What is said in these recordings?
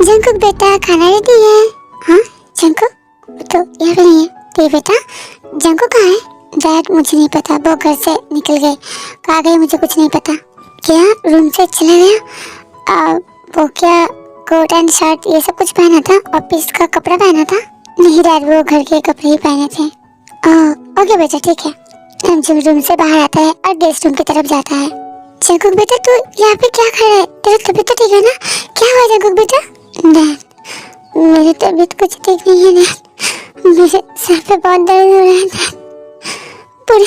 Jungkook बेटा खाना ready है। हाँ जंकुक तो यहाँ पे नहीं है। तो बेटा जंकुक कहाँ है? डैड मुझे नहीं पता, वो घर से निकल गए, कहाँ गए मुझे कुछ नहीं पता। क्या रूम से चला गया? वो क्या कोट एंड शर्ट ये सब कुछ पहना था? ऑफिस का कपड़ा पहना था? नहीं डैड, वो घर के कपड़े ही पहने थे। ओके बेटा ठीक है। अंजुम रूम से बाहर आता है और गेस्ट रूम की तरफ जाता है। जंकुक बेटा तू यहाँ पे क्या कर रहा है? तेरा तबीयत तो ठीक है ना? क्या हुआ जंकुक बेटा? डैड मेरी तबीयत कुछ ठीक नहीं है डैड, मेरे सर पे बहुत दर्द हो रहा है डैड, पूरे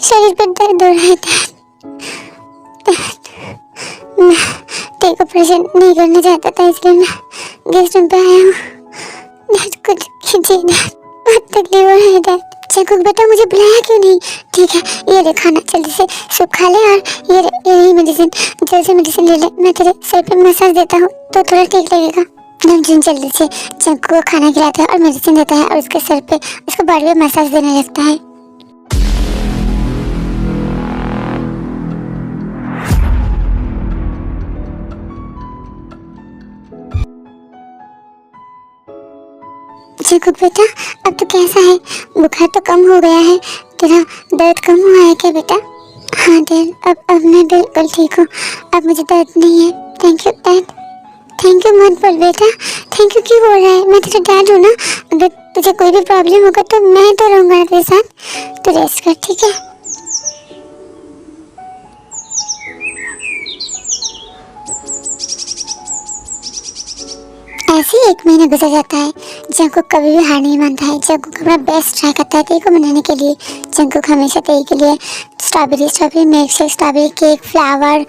शरीर पे दर्द हो रहा है डैड। मैं तेरे को परेशान नहीं करना चाहता था इसलिए मैं गेस्ट रूम पे आया हूँ डैड, कुछ कीजिए डैड, बहुत तकलीफ हो रहा है डैड। जंकुक बेटा मुझे बुलाया क्यों नहीं? ठीक है ये ले खाना, जल्दी से सूप खा ले और ये मेडिसिन, जल्दी से मेडिसिन ले ले, मैं तेरे सर पे मसाज देता हूँ तो थोड़ा ठीक लगेगा। नमजून जल्दी से जंकुक को खाना खिलाता है और मेडिसिन देता है और उसके सर पे उसको बॉडी पे मसाज देने लगता है। जंकुक बेटा अब तो कैसा है? बुखार तो कम हो गया है, तेरा दर्द कम हुआ है क्या बेटा? हाँ डैड अब मैं बिल्कुल ठीक हूँ, अब मुझे दर्द नहीं है। Thank you dad. Thank you मत बोल बेटा, थैंक यू क्यों बोल रहा है? मैं तेरा डैड हूँ ना, अगर तुझे कोई भी प्रॉब्लम होगा तो मैं तो रहूँगा ना तेरे साथ। तो रेस्ट कर ठीक है। ऐसे ही 1 महीना गुजर जाता है। जंकुक कभी भी हार नहीं मानता है, जंकुक अपना बेस्ट ट्राई करता है तेई को मनाने के लिए। जंकुक हमेशा तेई के लिए strawberry milk shake, strawberry cake, flower,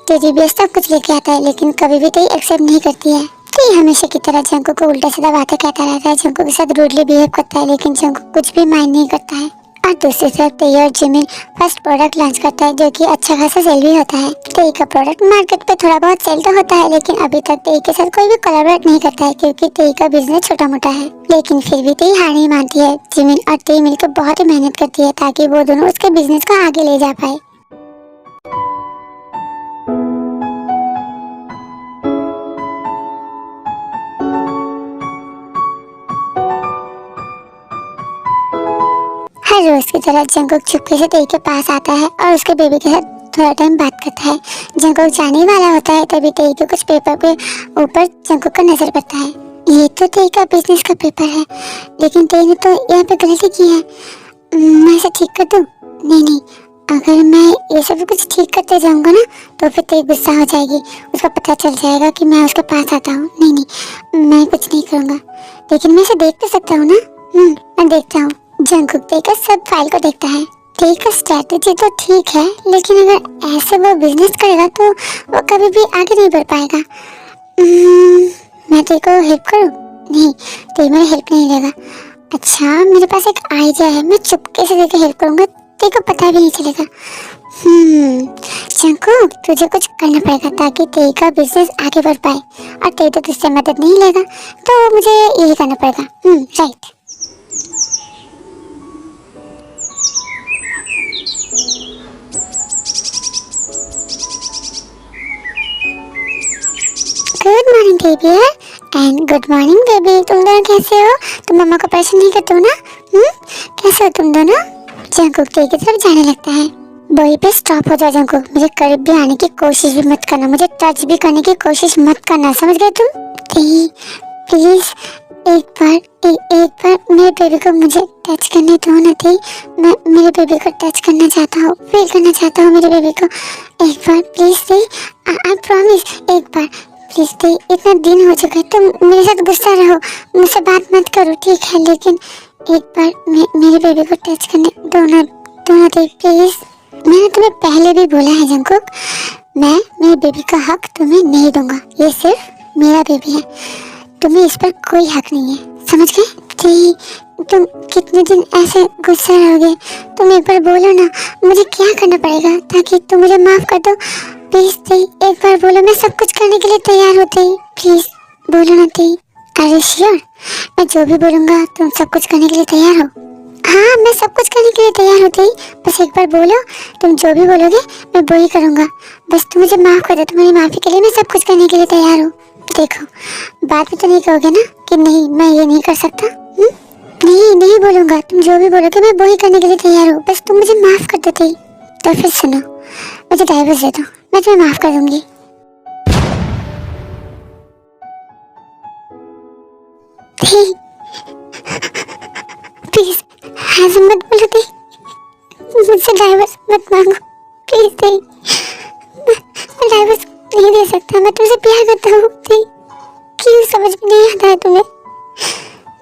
teddy bear सब कुछ लेके आता है, लेकिन कभी भी तेई एक्सेप्ट नहीं करती है। तेई हमेशा की तरह जंकुक को उल्टा सीधा बातें कहता रहता है, जंकुक के साथ रूडली बिहेव करता है, लेकिन जंकुक कुछ भी माइंड नहीं करता है। और दूसरी तरफ तेई और जिमिन फर्स्ट प्रोडक्ट लॉन्च करता है जो कि अच्छा खासा सेल भी होता है। तेई का प्रोडक्ट मार्केट पे थोड़ा बहुत सेल तो होता है, लेकिन अभी तक तेई के साथ कोई भी कोलैबोरेट नहीं करता है क्योंकि तेई का बिजनेस छोटा मोटा है। लेकिन फिर भी तेई हार नहीं मानती है। जिमिन और तेई मिलकर बहुत ही मेहनत करती है ताकि वो दोनों उसके बिजनेस को आगे ले जा पाए। हर रोज की तरह जंकुक चुपके से तेई के पास आता है और उसके बेबी के साथ थोड़ा टाइम बात करता है। जंकुक जाने वाला होता है तभी तेई के कुछ पेपर के ऊपर जंकुक का नजर पड़ता है। ये तो तेई का बिजनेस का पेपर है, लेकिन तेई ने तो यहाँ पे गलती की है। मैं इसे ठीक कर दूँ? नहीं, अगर मैं ये सब कुछ ठीक करते जाऊंगा ना तो फिर तेई गुस्सा हो जाएगी, उसको पता चल जाएगा कि मैं उसके पास आता हूँ। नहीं, मैं कुछ नहीं करूँगा, लेकिन मैं इसे देख तो सकता हूँ ना। मैं देखता हूँ। जंकुक तेई का सब फाइल को देखता है। तेई का स्ट्रैटेजी तो ठीक है, लेकिन अगर ऐसे वो बिजनेस करेगा तो वो कभी भी आगे नहीं बढ़ पाएगा। मैं तेई को हेल्प करूँ? नहीं, तेई मेरी हेल्प नहीं देगा। अच्छा मेरे पास एक आइडिया है, मैं चुपके से तेई हेल्प करूँगा, तेई को पता भी नहीं चलेगा। जंकुक तुझे कुछ करना पड़ेगा ताकि तेई का बिजनेस आगे बढ़ पाए, और तेई तो तुझसे मदद नहीं लेगा तो मुझे यही करना पड़ेगा। Right. Good morning baby and good morning baby, तुम दोनों कैसे हो? तुम मम्मा को परेशान नहीं करते हो ना? कैसे हो तुम दोनों? जंकुक तेई की तरफ जाने लगता है। वहीं पे स्टॉप हो जाओ जंकुक, मुझे करीब भी आने की कोशिश भी मत करना, मुझे टच भी करने की कोशिश मत करना, समझ गए तुम? तेई प्लीज एक बार मेरे बेबी को मुझे टच करने दो ना तेई, मैं मेरे बेबी को टच करना चाहता हूँ, फील करना चाहता हूँ मेरे बेबी को। एक बार प्लीज तेई, आई प्रॉमिस, एक बार प्लीज तेई। इतना दिन हो चुका है, तुम मेरे साथ गुस्सा रहो, मुझसे बात मत करो ठीक है, लेकिन एक बार मेरे बेबी को टच करने दो ना तेई प्लीज। मैंने तुम्हें पहले भी बोला है जंकुक, मैं मेरे बेबी का हक तुम्हें नहीं दूंगा, ये सिर्फ मेरा बेबी है, तुम्हें इस पर कोई हक नहीं है, समझ गए? तेई तुम कितने दिन ऐसे गुस्सा रहोगे? तुम एक बार बोलो ना, मुझे क्या करना पड़ेगा ताकि तुम मुझे माफ कर दो? प्लीज तेई एक बार बोलो, मैं सब कुछ करने के लिए तैयार हूँ तेई, प्लीज बोलो ना तेई। अरे श्योर, मैं जो भी बोलूँगा तुम सब कुछ करने के लिए तैयार हो? हाँ मैं सब कुछ करने के लिए तैयार हूँ तेई, बस एक बार बोलो, तुम जो भी बोलोगे मैं वही करूँगा, बस तुम मुझे माफ कर दो, तुम्हारी माफी के लिए मैं सब कुछ करने के लिए तैयार हूँ। देखो, बात भी तो नहीं कहोगे ना कि नहीं मैं ये नहीं कर सकता? नहीं नहीं बोलूंगा, तुम जो भी बोलोगे मैं वही करने के लिए तैयार हूँ, बस तुम मुझे माफ कर देते ही। तो फिर सुनो, मुझे डाइवोर्स दे दो, मैं तुम्हें माफ कर दूंगी। प्लीज ऐसे मत बोलो दी, मुझसे डाइवोर्स मत मांगो प्लीज दी। मैं डाइवोर्स नहीं दे सकता, मैं तुमसे प्यार करता हूँ दी। क्यों समझ में नहीं आता है तुम्हें?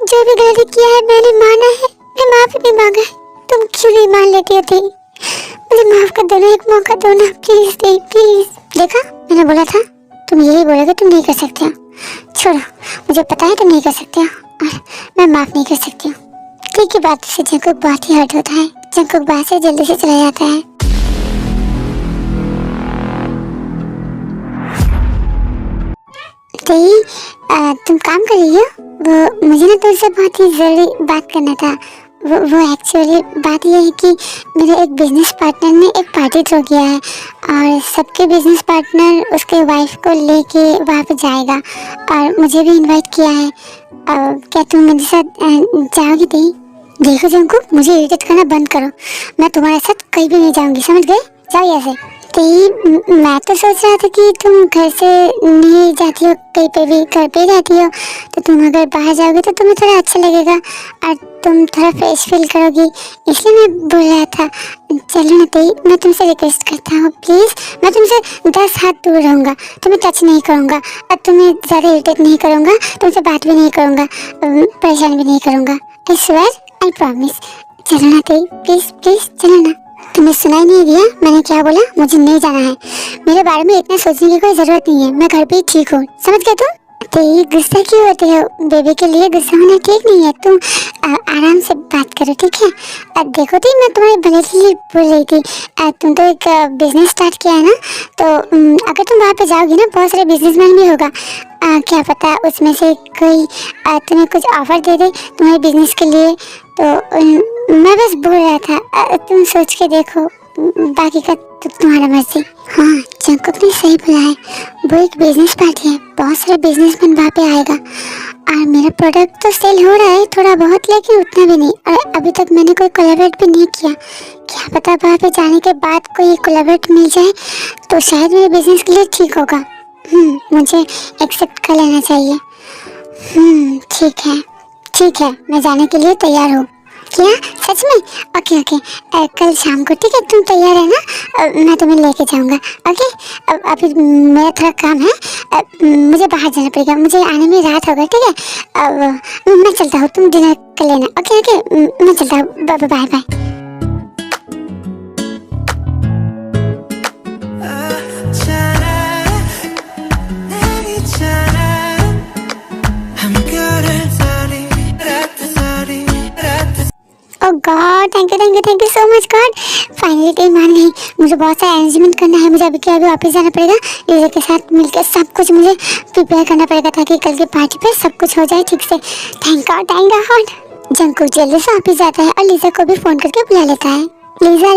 जो भी गलती किया है मैंने माना है, मैं माफी भी मांगा है, तुम क्यों नहीं मान लेती हो दी? मुझे माफ कर दो ना, एक मौका दो ना प्लीज दी प्लीज। देखा, मैंने बोला था तुम यही बोलोगे, तुम नहीं कर सकते हो। छोड़ो, मुझे पता है तुम नहीं कर सकते हो और मैं माफ नहीं कर सकती हूँ। ठीक की बात से जंकुक बहुत ही हर्ट होता है, जंकुक बात से जल्दी से चला जाता है। तो तुम काम कर रही हो? वो मुझे ना तुमसे बहुत ही जरूरी बात करना था। वो एक्चुअली बात ये है कि मेरे एक बिजनेस पार्टनर ने एक पार्टी थ्रो किया है और सबके बिजनेस पार्टनर उसके वाइफ को लेके वहाँ पे जाएगा और मुझे भी इनवाइट किया है। क्या तुम मेरे साथ जाओगी? दी देखो जंकुक, मुझे इरिटेट करना बंद करो, मैं तुम्हारे साथ कहीं भी नहीं जाऊंगी, समझ गए? जाओ यहाँ से। मैं तो सोच रहा था कि तुम घर से नहीं जाती हो, कहीं पे भी घर पे ही रहती हो, तो तुम अगर बाहर जाओगे तो तुम्हें थोड़ा अच्छा लगेगा और तुम थोड़ा फ्रेश फील करोगी, इसलिए मैं बोल रहा था। चलो ना तेई, मैं तुमसे रिक्वेस्ट करता हूँ प्लीज़, मैं तुमसे 10 हाथ दूर रहूँगा, तुम्हें टच नहीं करूँगा और तुम्हें ज़्यादा इरिटेट नहीं करूँगा, तुमसे बात भी नहीं करूँगा, परेशान भी नहीं करूँगा। I swear, I promise. चलो ना तेई, प्लीज़ प्लीज़ चलो ना। तुम्हें सुनाई नहीं दिया मैंने क्या बोला? मुझे नहीं जाना है, मेरे बारे में इतना सोचने की कोई जरूरत नहीं है, मैं घर पे ही ठीक हूँ, समझ गए तुम? तो ये गुस्सा क्यों होते हो? बेबी के लिए गुस्सा होना ठीक नहीं है, तुम आराम से बात करो, ठीक है? देखो थी, मैं तुम्हारे भले के लिए बोल रही थी। तुम तो एक बिजनेस स्टार्ट किया है ना, तो अगर तुम वहाँ पे जाओगी ना, बहुत सारे बिजनेसमैन भी होगा, क्या पता उसमें से कोई तुम्हें कुछ ऑफर दे दे तुम्हारे बिजनेस के लिए। तो मैं बस बोल रहा था, तुम सोच के देखो, बाकी का तो तुम्हारा मर्जी। हाँ, जंकुक ने सही बोला है, वो एक बिजनेस पार्टी है, बहुत सारे बिजनेसमैन वहाँ पे आएगा और मेरा प्रोडक्ट तो सेल हो रहा है थोड़ा बहुत, लेकिन उतना भी नहीं, और अभी तक मैंने कोई कोलैबोरेट भी नहीं किया। क्या पता वहाँ पे जाने के बाद कोई कोलैबोरेट मिल जाए तो शायद मेरे बिजनेस के लिए ठीक होगा। मुझे एक्सेप्ट कर लेना चाहिए। ठीक है, मैं जाने के लिए तैयार हूँ। क्या सच में? ओके ओके, कल शाम को, ठीक है? तुम तैयार है ना? मैं तुम्हें लेके जाऊंगा। ओके, अभी मेरा थोड़ा काम है, मुझे बाहर जाना पड़ेगा, मुझे आने में रात होगा, ठीक है? अब मैं चलता हूँ, तुम डिनर कर लेना। ओके ओके, मैं चलता हूँ, bye bye bye. Oh God, thank you so much God, finally time मान गई। मुझे बहुत सारा अरेंजमेंट करना है, मुझे अभी के अभी वापस जाना पड़ेगा, लीजा के साथ मिलकर सब कुछ मुझे प्रिपेयर करना पड़ेगा ताकि कल की पार्टी पे सब कुछ हो जाए ठीक से। Thank God. जंकुक जल्दी से वापस जाता है और लीजा को भी फोन करके बुला लेता है। लीजा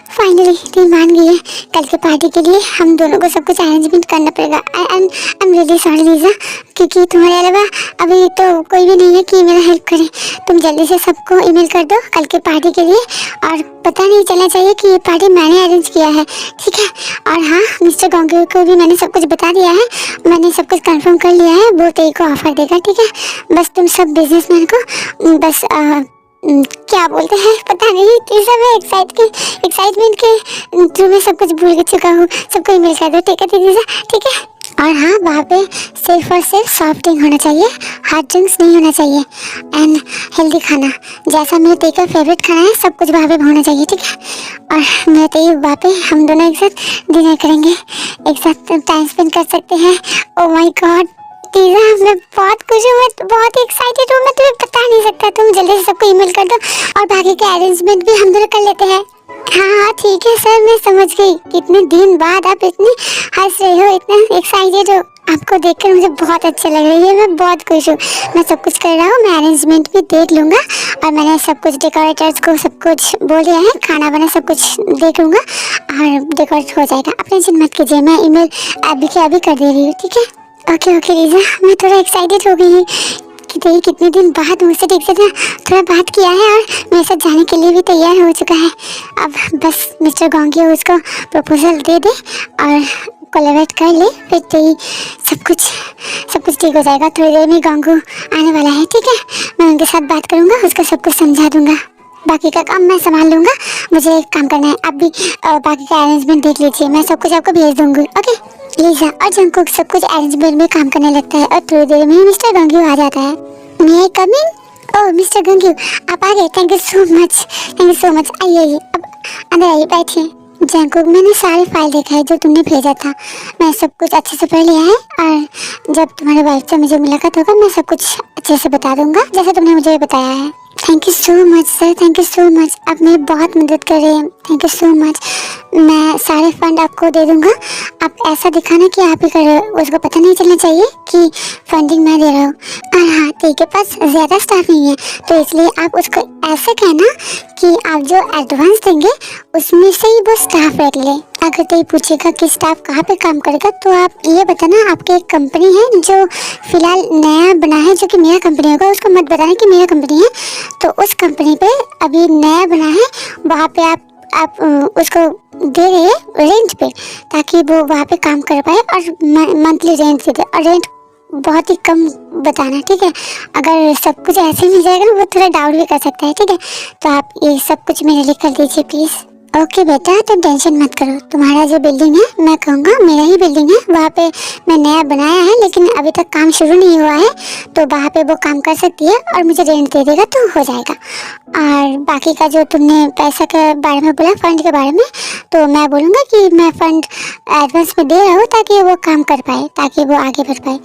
फाइनली टीम मान गई है, कल के पार्टी के लिए हम दोनों को सब कुछ अरेंजमेंट करना पड़ेगा। I am really sorry Lisa, क्योंकि तुम्हारे अलावा अभी तो कोई भी नहीं है कि मेरा हेल्प करे। तुम जल्दी से सबको ईमेल कर दो कल के पार्टी के लिए, और पता नहीं चलना चाहिए कि ये पार्टी मैंने अरेंज किया है, ठीक है? और हाँ, मिस्टर गोंगे को भी मैंने सब कुछ बता दिया है, मैंने सब कुछ कंफर्म कर लिया है, वो तेरे को ऑफर देगा, ठीक है? बस तुम सब बिजनेसमैन को बस क्या बोलते हैं पता नहीं, ये सब एक्साइटमेंट के थ्रू मैं सब कुछ भूल चुका हूँ। सबको ईमेल कर दो, ठीक है दीदी, ठीक है? और हाँ, वहाँ पे सिर्फ और सिर्फ सॉफ्ट ड्रिंक होना चाहिए, हार्ड ड्रिंक्स नहीं होना चाहिए, एंड हेल्दी खाना, जैसा मेरे तेई का फेवरेट खाना है सब कुछ वहाँ पे होना चाहिए, ठीक है? और मेरे तेई वहाँ पे हम दोनों एक साथ डिनर करेंगे, एक साथ टाइम स्पेंड कर सकते हैं। ओह माय गॉड टीजा, मैं बहुत खुश हूँ, मैं बहुत ही एक्साइटेड हूँ, मैं तुम्हें बता नहीं सकता। तुम जल्दी से सबको ईमेल कर दो और बाकी के अरेंजमेंट भी हम दोनों कर लेते हैं। हाँ ठीक है सर, मैं समझ गई, कितने दिन बाद आप इतनी हंस रहे हो, इतना एक्साइटेड हो। आपको देखकर मुझे बहुत अच्छा लग रही है, मैं बहुत खुश हूँ। मैं सब कुछ कर रहा हूँ, मैं अरेंजमेंट भी देख लूँगा और मैंने सब कुछ डेकोरेटर्स को सब कुछ बोल दिया है, खाना वाना सब कुछ देख लूँगा और डेकोरेट हो जाएगा। आप टेंशन मत कीजिए, मैं ईमेल अभी के अभी कर दे रही हूँ, ठीक है। ओके ओके लीजा, मैं थोड़ा एक्साइटेड हो गई हूँ कि तेरी कितने दिन बाद मुझसे ठीक से ना थोड़ा बात किया है और मेरे साथ जाने के लिए भी तैयार हो चुका है। अब बस मिस्टर गोंगी उसको प्रपोजल दे दे और कोलैबोरेट कर ले, फिर तेरी सब कुछ ठीक हो जाएगा। थोड़ी देर में गोंगू आने वाला है, ठीक है। मैं उनके साथ बात करूँगा, उसको सब कुछ समझा दूँगा, बाकी का काम मैं संभाल लूँगा। मुझे एक काम करना है, आप भी बाकी का अरेंजमेंट देख लीजिए, मैं सब कुछ आपको भेज दूँगी। ओके लीजा और जंगकुक सब कुछ अरेंजमेंट में काम करने लगता है और थोड़ी देर में मिस्टर गंगू आ जाता है। मे आई कम इन? ओह मिस्टर गंगू आप आ गए, thank you so much, thank you so much. आइए अब अंदर आइए, बैठिए। जंगकुक मैंने सारे फाइल देखा है जो तुमने भेजा था, मैं सब कुछ अच्छे से पढ़ लिया है और जब तुम्हारे वाइफ से मुझे मुलाकात होगा मैं सब कुछ अच्छे से बता दूंगा जैसे तुमने मुझे बताया है। Thank you so much sir, thank you so much, आप मेरी बहुत मदद कर रहे हैं, थैंक यू सो मच। मैं सारे फंड आपको दे दूंगा, आप ऐसा दिखाना कि आप ही कर रहे हो, उसको पता नहीं चलना चाहिए कि फंडिंग मैं दे रहा हूँ। और हाँ तेरे के पास ज़्यादा स्टाफ नहीं है तो इसलिए आप उसको ऐसे कहना कि आप जो एडवांस देंगे उसमें से ही वो स्टाफ रख ले। अगर कोई पूछेगा कि स्टाफ कहाँ पे काम करेगा तो आप ये बताना आपकी एक कंपनी है जो फिलहाल नया बना है, जो कि मेरा कंपनी होगा, उसको मत बताना कि मेरा कंपनी है। तो उस कंपनी पे अभी नया बना है, वहाँ पे आप उसको दे रहे रेंट पे ताकि वो वहाँ पे काम कर पाए और मंथली रेंट दे दे, और रेंट बहुत ही कम बताना, ठीक है। अगर सब कुछ ऐसे मिल जाएगा ना वो थोड़ा डाउट भी कर सकता है, ठीक है। तो आप ये सब कुछ मेरे लिए कर दीजिए प्लीज़। ओके बेटा तुम टेंशन मत करो, तुम्हारा जो बिल्डिंग है मैं कहूँगा मेरा ही बिल्डिंग है, वहाँ पे मैं नया बनाया है लेकिन अभी तक काम शुरू नहीं हुआ है, तो वहाँ पे वो काम कर सकती है और मुझे रेंट दे देगा तो हो जाएगा। और बाकी का जो तुमने पैसा के बारे में बोला, फंड के बारे में, तो मैं बोलूँगा कि मैं फंड एडवांस में दे रहा हूँ ताकि वो काम कर पाए, ताकि वो आगे बढ़ पाए।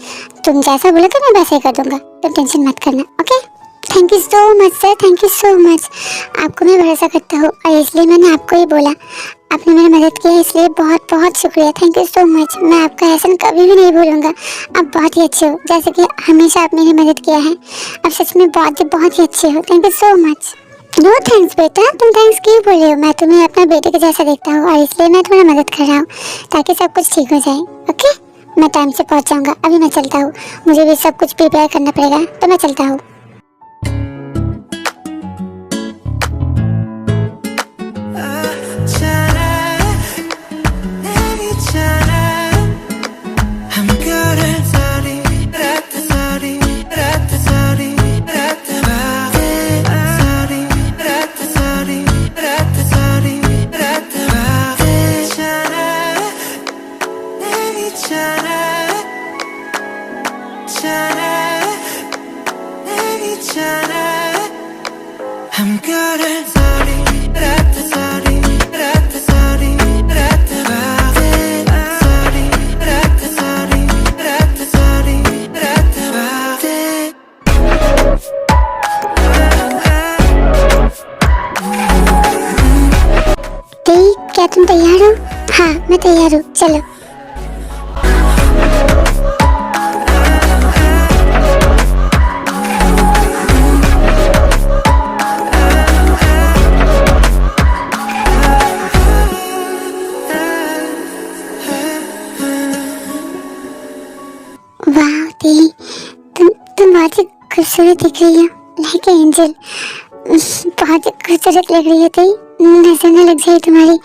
तुम जैसा बोलोगे मैं वैसे ही कर दूँगा, तुम टेंशन मत करना। Okay thank you so much sir, thank you so much, आपको मैं भरोसा करता हूँ और इसलिए मैंने आपको ही बोला। आपने मेरी मदद की है इसलिए बहुत बहुत शुक्रिया, थैंक यू सो मच। मैं आपका एहसान कभी भी नहीं भूलूंगा, आप बहुत ही अच्छे हो, जैसे कि हमेशा आप मेरी मदद किया है। आप सच में बहुत ही अच्छे हो, thank you so much. No thanks बेटा, तुम थैंक्स क्यों बोल रहे हो, मैं तुम्हें अपने बेटे के जैसा देखता हूँ और इसलिए मैं तुम्हारी मदद कर रहा हूँ ताकि सब कुछ ठीक हो जाए। ओके मैं टाइम से पहुँच जाऊँगा, अभी मैं चलता हूँ, मुझे भी सब कुछ प्रिपेयर करना पड़ेगा, तो मैं चलता हूँ। क्या तुम तैयार हो? हाँ मैं तैयार हूँ, चलो। वाह दी, तुम बहुत ही खूबसूरत दिख रही हो, लाइक एंजल, बहुत ही खूबसूरत लग रही है दी, नजर न लग जाए तुम्हारी,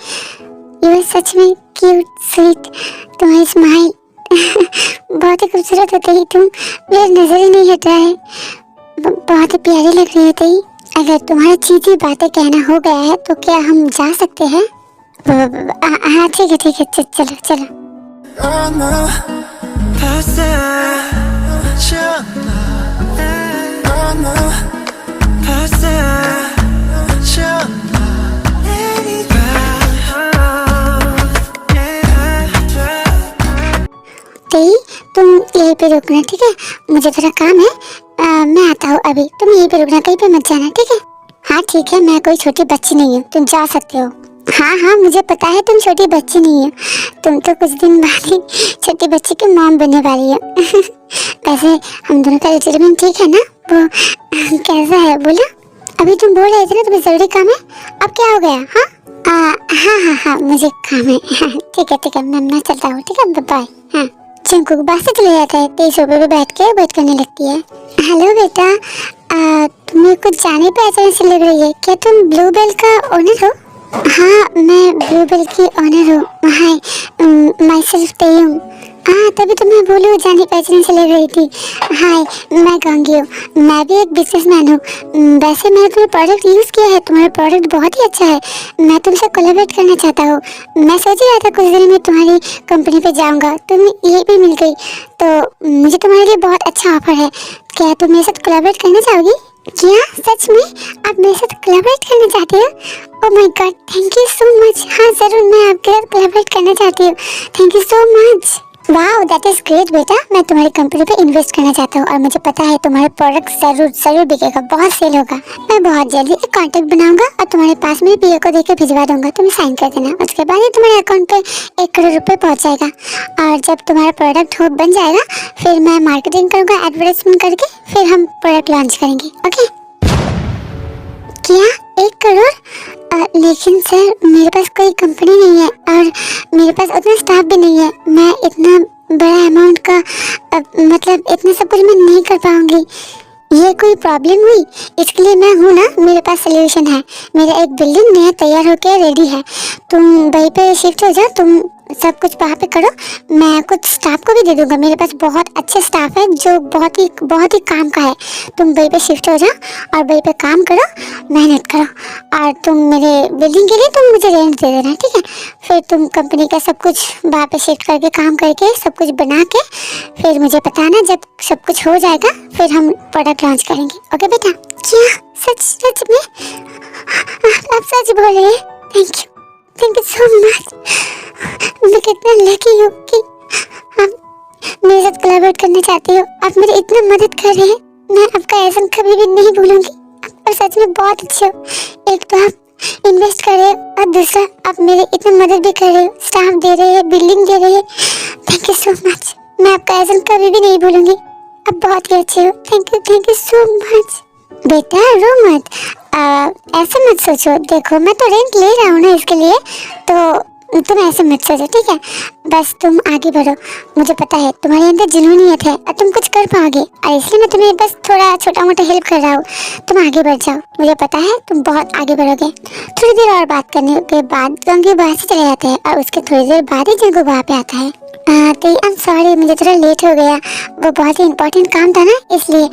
यू सच में क्यूट स्वीट, तुम्हारी स्माइल बहुत ही खूबसूरत होती है तुम, मेरी नजर ही नहीं हट रहा है, बहुत ही प्यारी लग रही है दी। अगर तुम्हारा चीज़ी बातें कहना हो गया है तो क्या हम जा सकते हैं? हाँ ठीक है चलो चलो। तुम यहीं पे रुकना, ठीक है, मुझे थोड़ा काम है, मैं आता हूँ अभी, तुम यहीं पे रुकना, कहीं पे मत जाना, ठीक है। हाँ ठीक है, मैं कोई छोटी बच्ची नहीं हूँ, तुम जा सकते हो। हाँ हाँ, मुझे पता है तुम छोटी बच्ची नहीं हो, तुम तो कुछ दिन बाद ही छोटी बच्ची की मॉम बनने वाली हो। वैसे हम दोनों का रिलेशनशिप ठीक है ना? वो कैसा है बोलो? अभी तुम बोल रहे थे ना तुम्हें जरूरी काम है, अब क्या हो गया? हाँ हाँ हाँ हाँ, मुझे काम है। ठीक है, मैं चलता हूँ। ठीक है, बाय। हाँ, जंकुक बस से चले जाता है, तेज सोफे पे बैठ के बात करने लगती है। हेलो बेटा, तुम्हें कुछ जाने पे अचानक से लग रही है, क्या तुम ब्लूबेल का ओनर हो? हाँ, मैं ब्लूबेल की ओनर हूँ। हाय, माई सेल्फ तेयंग। हाँ, तभी तो मैं बोलूँ जाने पहचाने से लग रही थी। हाय, मैं गंगी हूँ, मैं भी एक बिजनेसमैन हूँ। वैसे मैंने तुम्हारा प्रोडक्ट यूज़ किया है, तुम्हारा प्रोडक्ट बहुत ही अच्छा है। मैं तुमसे कोलैबोरेट करना चाहता हूँ। मैं सोच ही रहा था कुछ दिन में तुम्हारी कंपनी पे जाऊँगा, तुम ये भी मिल गई, तो मुझे तुम्हारे लिए बहुत अच्छा ऑफर है। क्या तुम मेरे साथ कोलैबोरेट करना चाहोगी? क्या सच में आप मेरे साथ कोलैबोरेट करना चाहते हो? Oh my God, thank you so much. हाँ ज़रूर, मैं आपके साथ कोलैबोरेट करना चाहती हूँ। Thank you so much. वाह, दैट इज़ ग्रेट बेटा। मैं तुम्हारी कंपनी पे इन्वेस्ट करना चाहता हूँ और मुझे पता है तुम्हारा प्रोडक्ट ज़रूर बिकेगा, बहुत सेल होगा। मैं बहुत जल्दी एक कॉन्टैक्ट बनाऊंगा और तुम्हारे पास में पीओ को देकर भिजवा दूंगा, तुम साइन कर देना। उसके बाद ही तुम्हारे अकाउंट पे 1 करोड़ रुपए पहुँच जाएगा। और जब तुम्हारा प्रोडक्ट हो बन जाएगा, फिर मैं मार्केटिंग करूँगा, एडवर्टाइजमेंट करके फिर हम प्रोडक्ट लॉन्च करेंगे। ओके? क्या 1 करोड़? लेकिन सर, मेरे पास कोई कंपनी नहीं है और मेरे पास उतना स्टाफ भी नहीं है। मैं इतना बड़ा अमाउंट का मतलब इतना सब कुछ मैं नहीं कर पाऊंगी। ये कोई प्रॉब्लम हुई? इसके लिए मैं हूँ ना, मेरे पास सोल्यूशन है। मेरा एक बिल्डिंग नया तैयार होकर रेडी है, तुम वहीं पे शिफ्ट हो जाओ, तुम सब कुछ वहाँ पे करो। मैं कुछ स्टाफ को भी दे दूंगा, मेरे पास बहुत अच्छे स्टाफ है जो बहुत ही काम का है। तुम वहीं पे शिफ्ट हो जाओ और वहीं पे काम करो, मेहनत करो, और तुम मेरे बिल्डिंग के लिए तुम मुझे रेंट दे देना, ठीक है? फिर तुम कंपनी का सब कुछ वहाँ पे शिफ्ट करके काम करके सब कुछ बना के फिर मुझे बताना। जब सब कुछ हो जाएगा फिर हम प्रोडक्ट लॉन्च करेंगे। ओके बेटा? क्या सच में आप सच बोल रहे हैं? Thank you so much. मैं कितना लकी हूँ कि आप मेरे साथ कोलैबोरेट करना चाहते हो, आप मेरी इतना मदद कर रहे हैं। मैं आपका एहसान कभी भी नहीं भूलूंगी, आप सच में बहुत अच्छे हो। एक तो आप इन्वेस्ट कर रहे हो और दूसरा आप मेरी इतनी मदद भी कर रहे हो, स्टाफ दे रहे हैं, बिल्डिंग दे रहे हैं। थैंक यू सो मच, मैं आपका एहसान कभी भी नहीं भूलूंगी, आप बहुत ही अच्छे हो। Thank you so much. बेटा रो मत, ऐसा मत सोचो। देखो, मैं तो रेंट ले रहा हूँ ना, इसके लिए तो तुम ऐसे मत सोचो, ठीक है? बस तुम आगे बढ़ो, मुझे पता है तुम्हारे अंदर जुनूनियत है और तुम कुछ कर पाओगे, और इसलिए मैं तुम्हें बस थोड़ा छोटा मोटा हेल्प कर रहा हूँ। तुम आगे बढ़ जाओ, मुझे पता है तुम बहुत आगे बढ़ोगे। थोड़ी देर और बात करने के बाद जंगू बाहर से चले जाते हैं और उसके थोड़ी देर बाद ही जंगू वहाँ पे आता है। तो आई एम सॉरी, मुझे थोड़ा लेट हो गया, वो बहुत ही इम्पोर्टेंट काम था ना, इसलिए।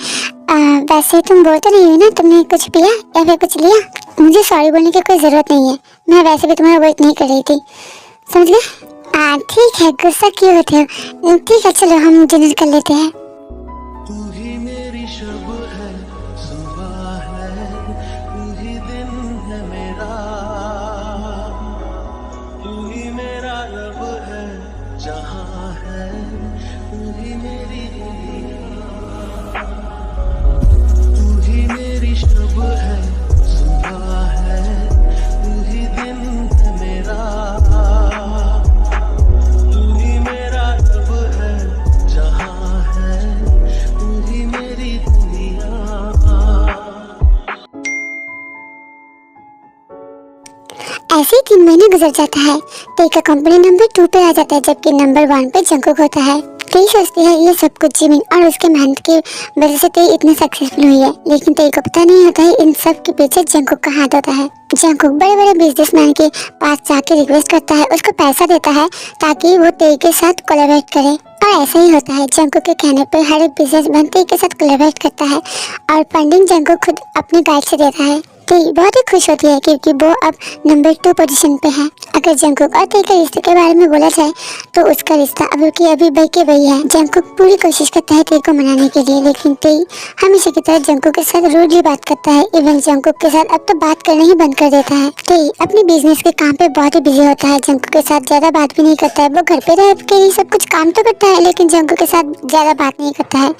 वैसे तुम बोल तो नहीं हुई ना, तुमने कुछ पिया या फिर कुछ लिया? मुझे सॉरी बोलने की कोई ज़रूरत नहीं है, मैं वैसे भी तुम्हारा वेट नहीं कर रही थी, समझ गए? ठीक है, गुस्सा क्यों होते हो? ठीक है, चलो हम डिनर कर लेते हैं। तू ही मेरी शब है, सुबह है, तू ही दिन है मेरा, तू ही मेरा रब है, जहां है, तू ही मेरी दुनिया, तू ही मेरी शब है, सुबह है, तू ही दिन है मेरा, तू ही मेरा रब है, जहां है, तू ही मेरी दुनिया। ऐसे ही 3 महीने गुजर जाता है, तेई का कंपनी नंबर 2 पे आ जाता है, जबकि नंबर 1 पे जंकुक होता है। तेई सोचती है ये सब कुछ जिमिन और उसके मेहनत की वजह से तेई इतनी सक्सेसफुल हुई है, लेकिन तेई को पता नहीं होता है इन सब के पीछे जंकुक का हाथ होता है। जंकुक बड़े बड़े बिजनेसमैन के पास जाके रिक्वेस्ट करता है, उसको पैसा देता है ताकि वो तेई के साथ कोलैबोरेट करे, और ऐसा ही होता है। जंकुक के कहने पर हर एक बिजनेसमैन तेई के साथ कोलैबोरेट करता है और फंडिंग जंकुक खुद अपने गाइड से देता है। तेई बहुत ही खुश होती है क्योंकि वो अब नंबर 2 पोजीशन पे है। अगर जंकुक और तेई के रिश्ते के बारे में बोला जाए तो उसका रिश्ता अभी के अभी वही के वही है। जंकुक पूरी कोशिश करता है तेई को मनाने के लिए, लेकिन तेई हमेशा की तरह जंकुक के साथ रूडली बात करता है। इवन जंकुक के साथ अब तो बात करना ही बंद कर देता है। तेई अपने बिजनेस के काम पे बहुत ही बिजी होता है, जंकुक के साथ ज्यादा बात भी नहीं करता है। वो घर पे रह के ही सब कुछ काम तो करता है, लेकिन जंकुक के साथ ज्यादा बात नहीं करता है।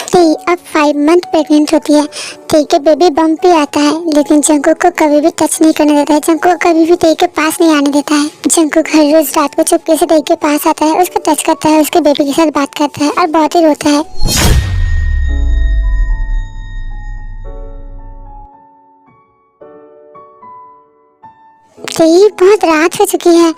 ती अब 5 मंथ प्रेग्नेंट होती है। ती के बेबी बम्प भी आता है, लेकिन जंकुक को कभी भी टच नहीं करने देता है। जंकुक को कभी भी ती के पास नहीं आने देता है। जंकुक हर रोज रात को चुपके से ती के पास आता है, उसको टच करता है, उसके बेबी के साथ बात करता है और बहुत ही रोता है। ती बहुत रात हो चुकी है,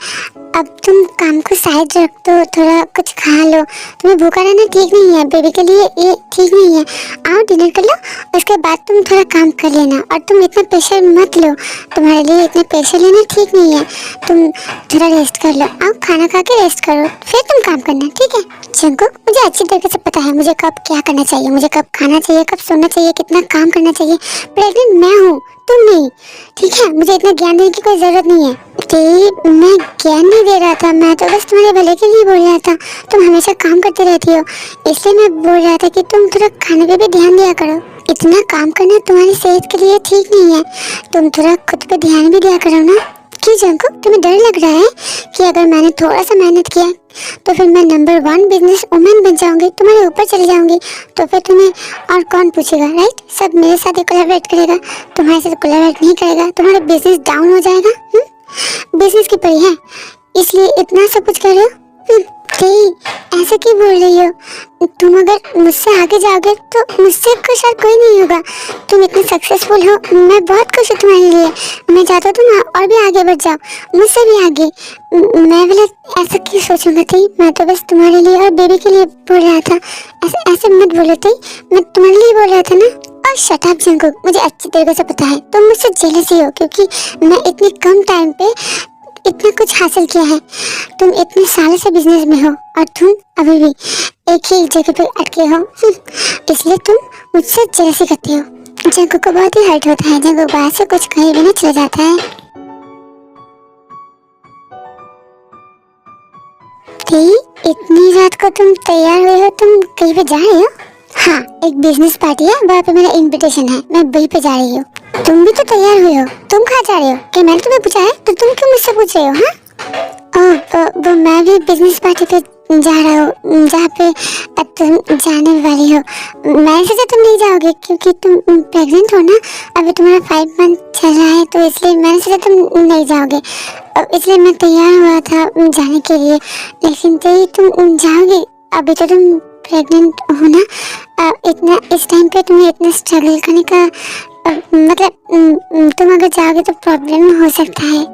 अब तुम काम को साइड रख दो, थोड़ा कुछ खा लो। तुम्हें भूखा रहना ठीक नहीं है, बेबी के लिए ये ठीक नहीं है। आओ डिनर कर लो, उसके बाद तुम थोड़ा काम कर लेना। और तुम इतना प्रेशर मत लो, तुम्हारे लिए इतना प्रेशर लेना ठीक नहीं है। तुम थोड़ा रेस्ट कर लो, आओ खाना खा के रेस्ट करो, फिर तुम काम करना, ठीक है? जंकुक, मुझे अच्छी तरीके से पता है मुझे कब क्या करना चाहिए, मुझे कब खाना चाहिए, कब सोना चाहिए, कितना काम करना चाहिए। प्रेग्नेंट मैं हूँ, तुम नहीं, ठीक है? मुझे इतना ज्ञान देने की कोई जरूरत नहीं है। मैं ज्ञान नहीं दे रहा था, मैं तो बस तुम्हारे भले के लिए बोल रहा था। तुम हमेशा काम करते रहती हो, इसलिए मैं बोल रहा था कि तुम थोड़ा खाने पे भी ध्यान दिया करो। इतना काम करना तुम्हारी सेहत के लिए ठीक नहीं है, तुम थोड़ा खुद पे ध्यान भी दिया करो ना। क्यों जंकुक, तुम्हें डर लग रहा है कि अगर मैंने थोड़ा सा मेहनत किया तो फिर मैं नंबर 1 बिजनेस वुमेन बन जाऊंगी, तुम्हारे ऊपर चली जाऊंगी, तो फिर तुम्हें और कौन पूछेगा, राइट? सब मेरे साथ ही कोलैबोरेट करेगा, तुम्हारे साथ कोलैबोरेट नहीं करेगा, तुम्हारा बिजनेस डाउन हो जाएगा। बिजनेस की परी है इसलिए इतना सब कुछ कर रहे हो। ऐसे क्यों बोल रही हो? तुम अगर मुझसे आगे जाओगे तो मुझसे खुश और कोई नहीं होगा। तुम इतने सक्सेसफुल हो, मैं बहुत खुश हूँ तुम्हारे लिए। मैं चाहता हूँ तुम और भी आगे बढ़ जाओ, मुझसे भी आगे। मैं बोला ऐसा क्यों सोचूंगा थी, मैं तो बस तुम्हारे लिए और बेबी के लिए बोल रहा था। ऐसे ऐसे मत बोलो थी, मैं तुम्हारे लिए बोल रहा था ना। और शट अप जंकुक, मुझे अच्छी तरीके से पता है तुम मुझसे जेलस ही हो, क्योंकि मैं इतने कम टाइम पे इतना कुछ हासिल किया है। तुम इतने सालों से बिजनेस में हो और तुम अभी भी एक ही जगह पे अटके हो, इसलिए तुम मुझसे जेलसी करते हो। जंकुक को बहुत ही हर्ट होता है, जंकुक बाहर से कुछ कहीं भी नहीं चला जाता है। इतनी रात को तुम तैयार हुए हो, तुम कहीं पे जा रहे हो? हाँ, एक बिजनेस पार्टी है, वहाँ पे मेरा इनविटेशन है, मैं वहीं पे जा रही हूँ। तुम भी तो तैयार हुए हो, तुम कहाँ जा रहे हो? क्या मैंने तुम्हें पूछा है? तो तुम क्यों मुझसे पूछ रहे हो? हाँ, वो मैं भी बिजनेस पार्टी पे जा रहा हूँ, जहाँ पे तुम जाने वाली हो। मैंने सोचा तुम नहीं जाओगे क्योंकि तुम प्रेग्नेंट हो ना, अभी तुम्हारा 5 मंथ चल रहा है, तो इसलिए मैंने सोचा तुम नहीं जाओगे, इसलिए मैं तैयार हुआ था जाने के लिए। लेकिन तुम जाओगे, अभी तो तुम प्रेग्नेंट हो ना, इतना इस टाइम पे तुम्हें इतना स्ट्रगल करने का मतलब तुम अगर जाओगे तो प्रॉब्लम हो सकता है।